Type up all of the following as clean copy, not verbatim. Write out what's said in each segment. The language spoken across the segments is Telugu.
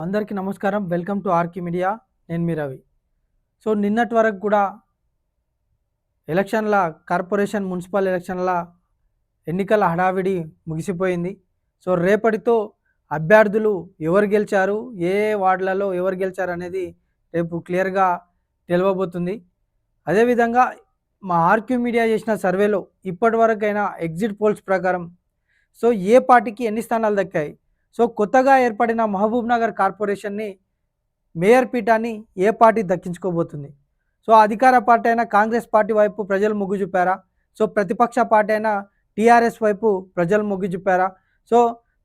అందరికీ నమస్కారం. Welcome to Archi Media. నేను మీ రవి. సో నిన్నటి వరకు కూడా ఎలక్షన్ల కార్పొరేషన్ మున్సిపల్ ఎలక్షన్ల ఎన్నికల హడావిడి ముగిసిపోయింది. సో రేపటితో అభ్యర్థులు ఎవరు గెలిచారు, ఏ వార్డులలో ఎవరు గెలిచారు అనేది రేపు క్లియర్గా తెలియబోతుంది. అదేవిధంగా మా ఆర్క్యూ మీడియా చేసిన సర్వేలో ఇప్పటి వరకైనా ఎగ్జిట్ పోల్స్ ప్రకారం సో ఏ పార్టీకి ఎన్ని స్థానాలు దక్కాయి, సో కొత్తగా ఏర్పడిన మహబూబ్ నగర్ కార్పొరేషన్ని మేయర్ పీఠాన్ని ఏ పార్టీ దక్కించుకోబోతుంది? సో అధికార పార్టీ అయిన కాంగ్రెస్ పార్టీ వైపు ప్రజలు మొగ్గు చూపారా? సో ప్రతిపక్ష పార్టీ అయిన టీఆర్ఎస్ వైపు ప్రజలు మొగ్గు చూపారా? సో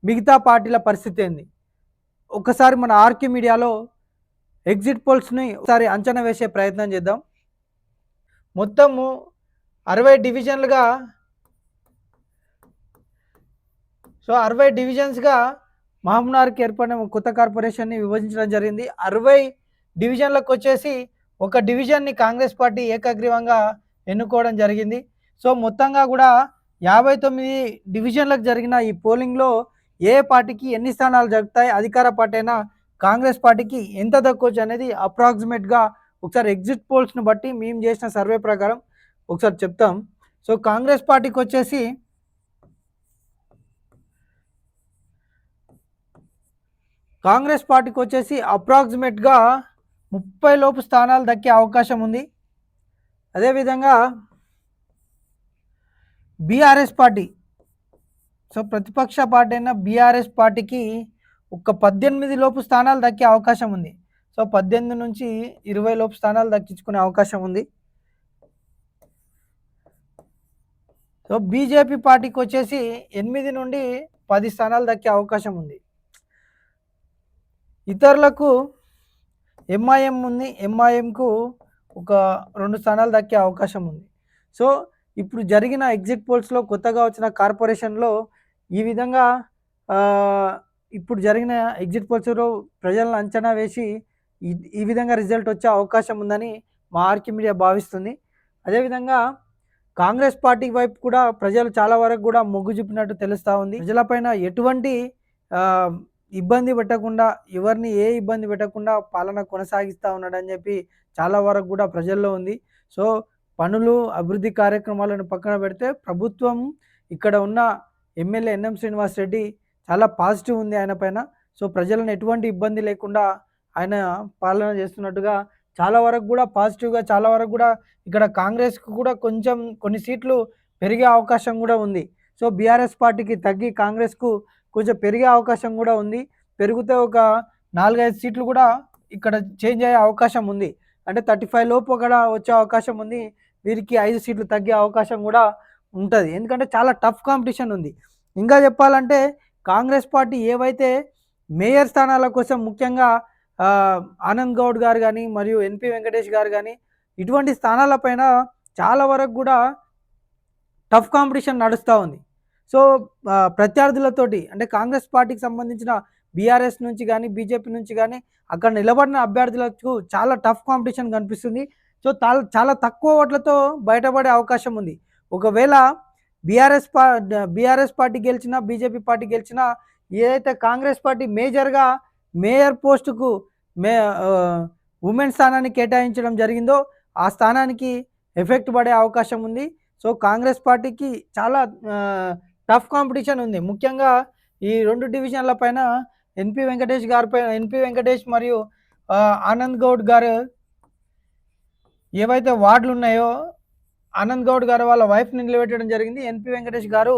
మిగతా పార్టీల పరిస్థితి ఏంది? ఒకసారి మన ఆర్కే మీడియాలో ఎగ్జిట్ పోల్స్ని ఒకసారి అంచనా వేసే ప్రయత్నం చేద్దాం. మొత్తము 60 డివిజన్లుగా, సో 60 డివిజన్స్గా మహబూబ్నగర్కి ఏర్పడిన కొత్త కార్పొరేషన్ని విభజించడం జరిగింది. 60 డివిజన్లకు వచ్చేసి ఒక డివిజన్ని కాంగ్రెస్ పార్టీ ఏకగ్రీవంగా ఎన్నుకోవడం జరిగింది. సో మొత్తంగా కూడా 59 డివిజన్లకు జరిగిన ఈ పోలింగ్లో ఏ పార్టీకి ఎన్ని స్థానాలు జరుగుతాయి, అధికార పార్టీ అయినా కాంగ్రెస్ పార్టీకి ఎంత దక్కొచ్చు అనేది అప్రాక్సిమేట్గా ఒకసారి ఎగ్జిట్ పోల్స్ని బట్టి మేము చేసిన సర్వే ప్రకారం ఒకసారి చెప్తాం. సో కాంగ్రెస్ పార్టీకి వచ్చేసి అప్రాక్సిమేట్గా 30 లోపు స్థానాలు దక్కే అవకాశం ఉంది. అదేవిధంగా బీఆర్ఎస్ పార్టీ, సో ప్రతిపక్ష పార్టీ అయిన బీఆర్ఎస్ పార్టీకి ఒక 18 లోపు స్థానాలు దక్కే అవకాశం ఉంది. సో 18 నుంచి 20 లోపు స్థానాలు దక్కించుకునే అవకాశం ఉంది. సో బీజేపీ పార్టీకి వచ్చేసి 8 నుండి 10 స్థానాలు దక్కే అవకాశం ఉంది. ఇతరులకు ఎంఐఎం ఉంది, ఎంఐఎంకు ఒక 2 స్థానాలు దక్కే అవకాశం ఉంది. సో ఇప్పుడు జరిగిన ఎగ్జిట్ పోల్స్లో కొత్తగా వచ్చిన కార్పొరేషన్లో ఈ విధంగా ఇప్పుడు జరిగిన ఎగ్జిట్ పోల్స్లో ప్రజలను అంచనా వేసి ఈ విధంగా రిజల్ట్ వచ్చే అవకాశం ఉందని మా ఆర్కి మీడియా భావిస్తుంది. అదేవిధంగా కాంగ్రెస్ పార్టీ వైపు కూడా ప్రజలు చాలా వరకు కూడా మొగ్గు చూపినట్టు తెలుస్తూ ఉంది. ప్రజలపైన ఎటువంటి ఇబ్బంది పెట్టకుండా, ఎవరిని ఏ ఇబ్బంది పెట్టకుండా పాలన కొనసాగిస్తూ ఉన్నాడని చెప్పి చాలా వరకు కూడా ప్రజల్లో ఉంది. సో పనులు, అభివృద్ధి కార్యక్రమాలను పక్కన పెడితే ప్రభుత్వం, ఇక్కడ ఉన్న ఎమ్మెల్యే ఎన్ఎం శ్రీనివాస్ రెడ్డి చాలా పాజిటివ్ ఉంది ఆయన పైన. సో ప్రజలను ఎటువంటి ఇబ్బంది లేకుండా ఆయన పాలన చేస్తున్నట్టుగా చాలా వరకు కూడా పాజిటివ్గా, చాలా వరకు కూడా ఇక్కడ కాంగ్రెస్కు కూడా కొంచెం కొన్ని సీట్లు పెరిగే అవకాశం కూడా ఉంది. సో బీఆర్ఎస్ పార్టీకి తగ్గి కాంగ్రెస్కు కొంచెం పెరిగే అవకాశం కూడా ఉంది. పెరిగితే ఒక 4-5 సీట్లు కూడా ఇక్కడ చేంజ్ అయ్యే అవకాశం ఉంది. అంటే 35 లోపు కూడా వచ్చే అవకాశం ఉంది. వీరికి 5 సీట్లు తగ్గే అవకాశం కూడా ఉంటుంది. ఎందుకంటే చాలా టఫ్ కాంపిటీషన్ ఉంది. ఇంకా చెప్పాలంటే కాంగ్రెస్ పార్టీ ఏవైతే మేయర్ స్థానాల కోసం ముఖ్యంగా ఆనంద్ గౌడ్ గారు కానీ మరియు ఎన్పి వెంకటేష్ గారు కానీ ఇటువంటి స్థానాలపైన చాలా వరకు కూడా టఫ్ కాంపిటీషన్ నడుస్తూ ఉంది. సో ప్రత్యర్థులతోటి, అంటే కాంగ్రెస్ పార్టీకి సంబంధించిన బీఆర్ఎస్ నుంచి కానీ బీజేపీ నుంచి కానీ అక్కడ నిలబడిన అభ్యర్థులకు చాలా టఫ్ కాంపిటీషన్ కనిపిస్తుంది. సో చాలా తక్కువ ఓట్లతో బయటపడే అవకాశం ఉంది. ఒకవేళ బీఆర్ఎస్ పార్టీ గెలిచినా, బీజేపీ పార్టీ గెలిచినా, ఏదైతే కాంగ్రెస్ పార్టీ మేజర్గా మేయర్ పోస్టుకు ఉమెన్ స్థానాన్ని కేటాయించడం జరిగిందో ఆ స్థానానికి ఎఫెక్ట్ పడే అవకాశం ఉంది. సో కాంగ్రెస్ పార్టీకి చాలా టఫ్ కాంపిటీషన్ ఉంది. ముఖ్యంగా ఈ 2 డివిజన్ల పైన ఎన్పి వెంకటేష్ మరియు ఆనంద్ గౌడ్ గారు ఏవైతే వార్డులు ఉన్నాయో, ఆనంద్ గౌడ్ గారు వాళ్ళ వైఫ్ని నిలబెట్టడం జరిగింది. ఎన్పి వెంకటేష్ గారు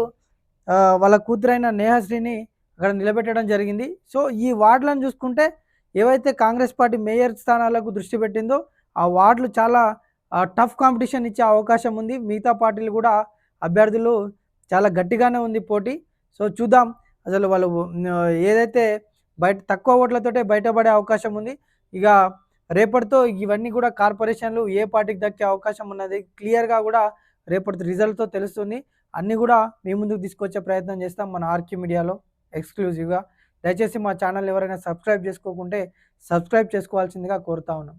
వాళ్ళ కూతురైన నేహశ్రీని అక్కడ నిలబెట్టడం జరిగింది. సో ఈ వార్డులను చూసుకుంటే ఏవైతే కాంగ్రెస్ పార్టీ మేయర్ స్థానాలకు దృష్టి పెట్టిందో ఆ వార్డులు చాలా టఫ్ కాంపిటీషన్ ఇచ్చే అవకాశం ఉంది. మిగతా పార్టీలు కూడా అభ్యర్థులు చాలా గట్టిగానే ఉంది పోటీ. సో చూద్దాం అసలు వాళ్ళు ఏదైతే తక్కువ ఓట్లతోటే బయటపడే అవకాశం ఉంది. ఇక రేపటితో ఇవన్నీ కూడా కార్పొరేషన్లు ఏ పార్టీకి దక్కే అవకాశం ఉన్నది క్లియర్గా కూడా రేపటి రిజల్ట్తో తెలుస్తుంది. అన్నీ కూడా మీ ముందుకు తీసుకొచ్చే ప్రయత్నం చేస్తాం మన ఆర్కే మీడియాలో ఎక్స్క్లూజివ్గా. దయచేసి మా ఛానల్ ఎవరైనా సబ్స్క్రైబ్ చేసుకోకుంటే సబ్స్క్రైబ్ చేసుకోవాల్సిందిగా కోరుతా ఉన్నాం.